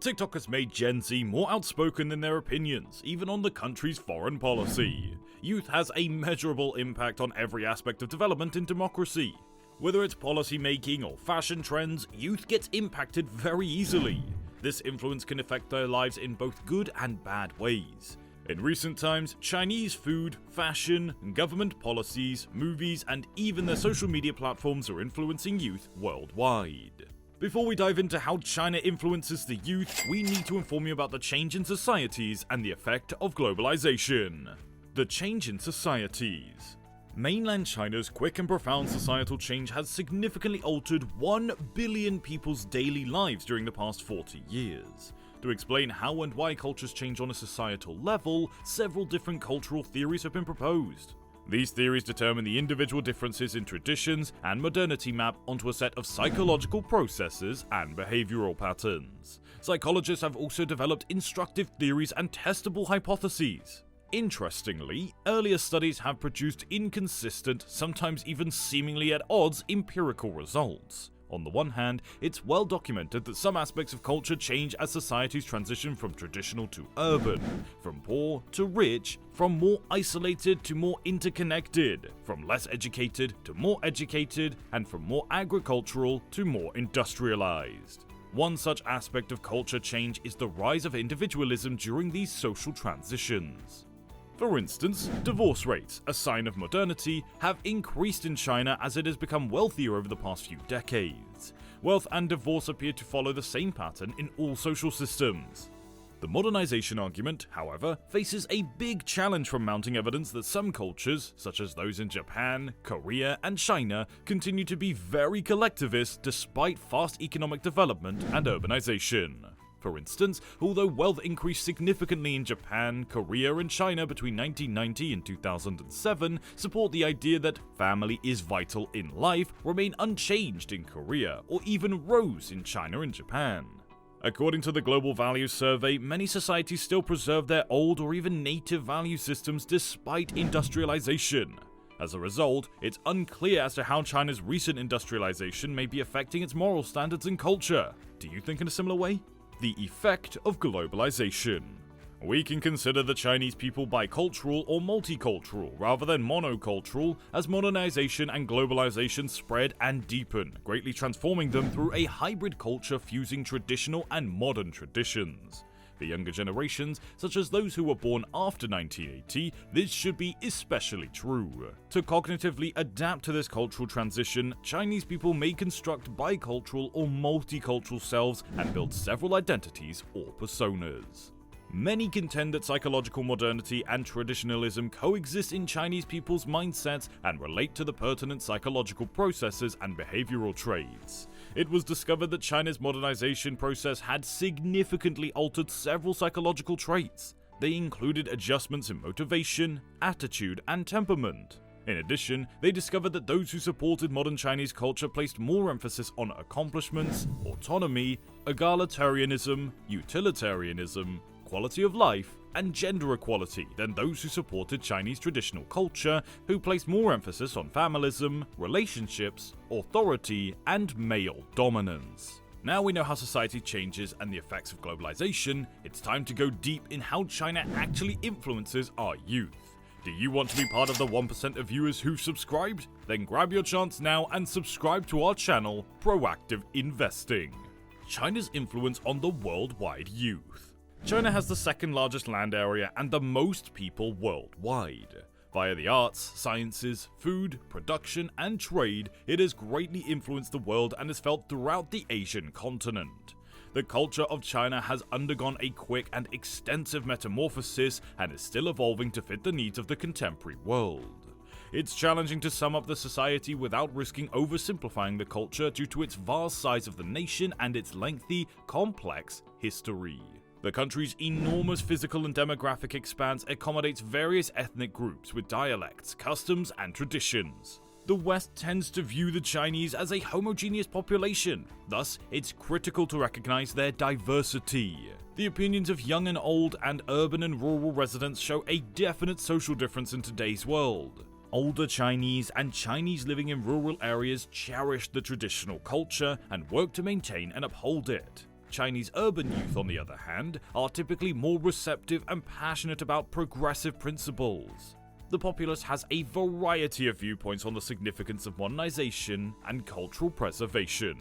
TikTok has made Gen Z more outspoken in their opinions, even on the country's foreign policy. Youth has a measurable impact on every aspect of development in democracy. Whether it's policy making or fashion trends, youth gets impacted very easily. This influence can affect their lives in both good and bad ways. In recent times, Chinese food, fashion, government policies, movies, and even their social media platforms are influencing youth worldwide. Before we dive into how China influences the youth, we need to inform you about the change in societies and the effect of globalization. The change in societies. Mainland China's quick and profound societal change has significantly altered 1 billion people's daily lives during the past 40 years. To explain how and why cultures change on a societal level, several different cultural theories have been proposed. These theories determine the individual differences in traditions and modernity map onto a set of psychological processes and behavioral patterns. Psychologists have also developed instructive theories and testable hypotheses. Interestingly, earlier studies have produced inconsistent, sometimes even seemingly at odds, empirical results. On the one hand, it's well documented that some aspects of culture change as societies transition from traditional to urban, from poor to rich, from more isolated to more interconnected, from less educated to more educated, and from more agricultural to more industrialized. One such aspect of culture change is the rise of individualism during these social transitions. For instance, divorce rates, a sign of modernity, have increased in China as it has become wealthier over the past few decades. Wealth and divorce appear to follow the same pattern in all social systems. The modernization argument, however, faces a big challenge from mounting evidence that some cultures, such as those in Japan, Korea, and China, continue to be very collectivist despite fast economic development and urbanization. For instance, although wealth increased significantly in Japan, Korea, and China between 1990 and 2007, support the idea that family is vital in life remain unchanged in Korea, or even rose in China and Japan. According to the Global Values Survey, many societies still preserve their old or even native value systems despite industrialization. As a result, it's unclear as to how China's recent industrialization may be affecting its moral standards and culture. Do you think in a similar way? The effect of globalization. We can consider the Chinese people bicultural or multicultural rather than monocultural as modernization and globalization spread and deepen, greatly transforming them through a hybrid culture fusing traditional and modern traditions. For younger generations, such as those who were born after 1980, this should be especially true. To cognitively adapt to this cultural transition, Chinese people may construct bicultural or multicultural selves and build several identities or personas. Many contend that psychological modernity and traditionalism coexist in Chinese people's mindsets and relate to the pertinent psychological processes and behavioral traits. It was discovered that China's modernization process had significantly altered several psychological traits. They included adjustments in motivation, attitude, and temperament. In addition, they discovered that those who supported modern Chinese culture placed more emphasis on accomplishments, autonomy, egalitarianism, utilitarianism, quality of life, and gender equality than those who supported Chinese traditional culture, who placed more emphasis on familism, relationships, authority, and male dominance. Now we know how society changes and the effects of globalization, it's time to go deep in how China actually influences our youth. Do you want to be part of the 1% of viewers who've subscribed? Then grab your chance now and subscribe to our channel, Proactive Investing. China's influence on the worldwide youth. China has the second largest land area and the most people worldwide. Via the arts, sciences, food, production, and trade, it has greatly influenced the world and is felt throughout the Asian continent. The culture of China has undergone a quick and extensive metamorphosis and is still evolving to fit the needs of the contemporary world. It's challenging to sum up the society without risking oversimplifying the culture due to its vast size of the nation and its lengthy, complex history. The country's enormous physical and demographic expanse accommodates various ethnic groups with dialects, customs, and traditions. The West tends to view the Chinese as a homogeneous population, thus it's critical to recognize their diversity. The opinions of young and old and urban and rural residents show a definite social difference in today's world. Older Chinese and Chinese living in rural areas cherish the traditional culture and work to maintain and uphold it. Chinese urban youth, on the other hand, are typically more receptive and passionate about progressive principles. The populace has a variety of viewpoints on the significance of modernization and cultural preservation.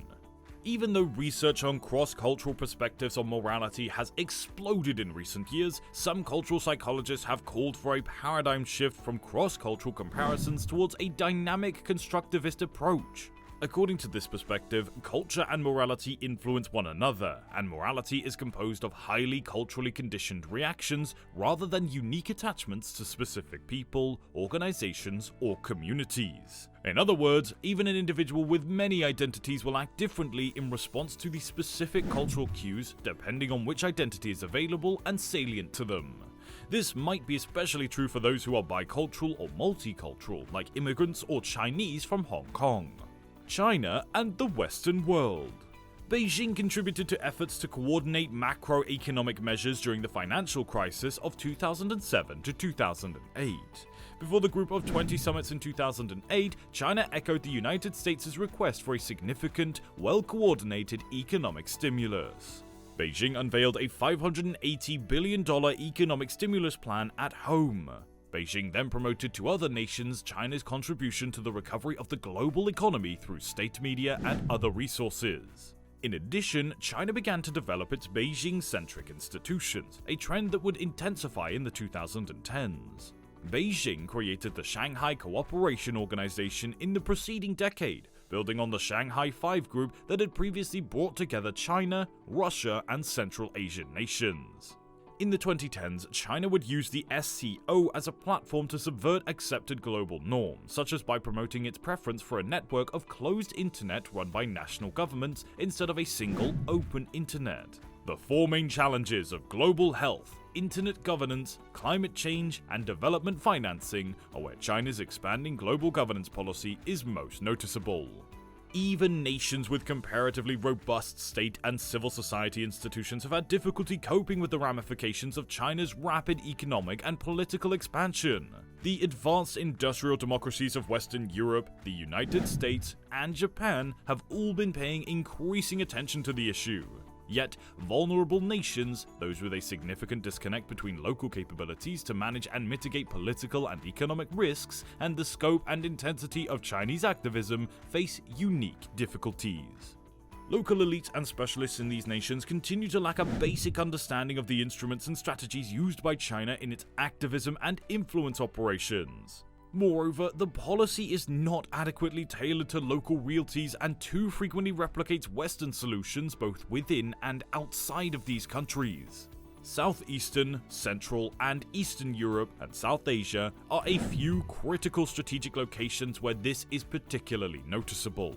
Even though research on cross-cultural perspectives on morality has exploded in recent years, some cultural psychologists have called for a paradigm shift from cross-cultural comparisons towards a dynamic constructivist approach. According to this perspective, culture and morality influence one another, and morality is composed of highly culturally conditioned reactions rather than unique attachments to specific people, organizations, or communities. In other words, even an individual with many identities will act differently in response to the specific cultural cues depending on which identity is available and salient to them. This might be especially true for those who are bicultural or multicultural, like immigrants or Chinese from Hong Kong. China and the Western world. Beijing contributed to efforts to coordinate macroeconomic measures during the financial crisis of 2007 to 2008. Before the Group of 20 summits in 2008, China echoed the United States' request for a significant, well-coordinated economic stimulus. Beijing unveiled a $580 billion economic stimulus plan at home. Beijing then promoted to other nations China's contribution to the recovery of the global economy through state media and other resources. In addition, China began to develop its Beijing-centric institutions, a trend that would intensify in the 2010s. Beijing created the Shanghai Cooperation Organization in the preceding decade, building on the Shanghai Five group that had previously brought together China, Russia, and Central Asian nations. In the 2010s, China would use the SCO as a platform to subvert accepted global norms, such as by promoting its preference for a network of closed internet run by national governments instead of a single, open internet. The four main challenges of global health, internet governance, climate change, and development financing are where China's expanding global governance policy is most noticeable. Even nations with comparatively robust state and civil society institutions have had difficulty coping with the ramifications of China's rapid economic and political expansion. The advanced industrial democracies of Western Europe, the United States, and Japan have all been paying increasing attention to the issue. Yet, vulnerable nations, those with a significant disconnect between local capabilities to manage and mitigate political and economic risks, and the scope and intensity of Chinese activism, face unique difficulties. Local elites and specialists in these nations continue to lack a basic understanding of the instruments and strategies used by China in its activism and influence operations. Moreover, the policy is not adequately tailored to local realities and too frequently replicates Western solutions both within and outside of these countries. Southeastern, Central, and Eastern Europe and South Asia are a few critical strategic locations where this is particularly noticeable.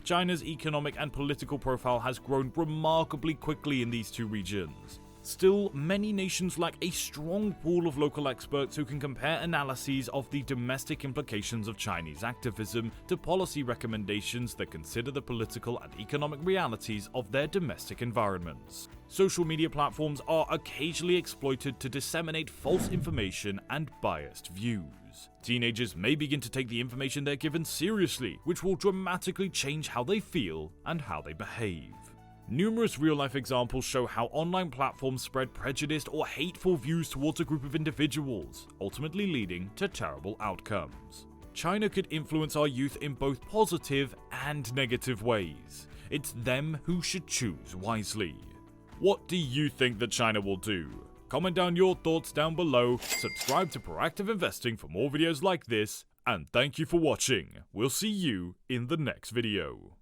China's economic and political profile has grown remarkably quickly in these two regions. Still, many nations lack a strong pool of local experts who can compare analyses of the domestic implications of Chinese activism to policy recommendations that consider the political and economic realities of their domestic environments. Social media platforms are occasionally exploited to disseminate false information and biased views. Teenagers may begin to take the information they're given seriously, which will dramatically change how they feel and how they behave. Numerous real-life examples show how online platforms spread prejudiced or hateful views towards a group of individuals, ultimately leading to terrible outcomes. China could influence our youth in both positive and negative ways. It's them who should choose wisely. What do you think that China will do? Comment down your thoughts down below, subscribe to Proactive Investing for more videos like this, and thank you for watching. We'll see you in the next video.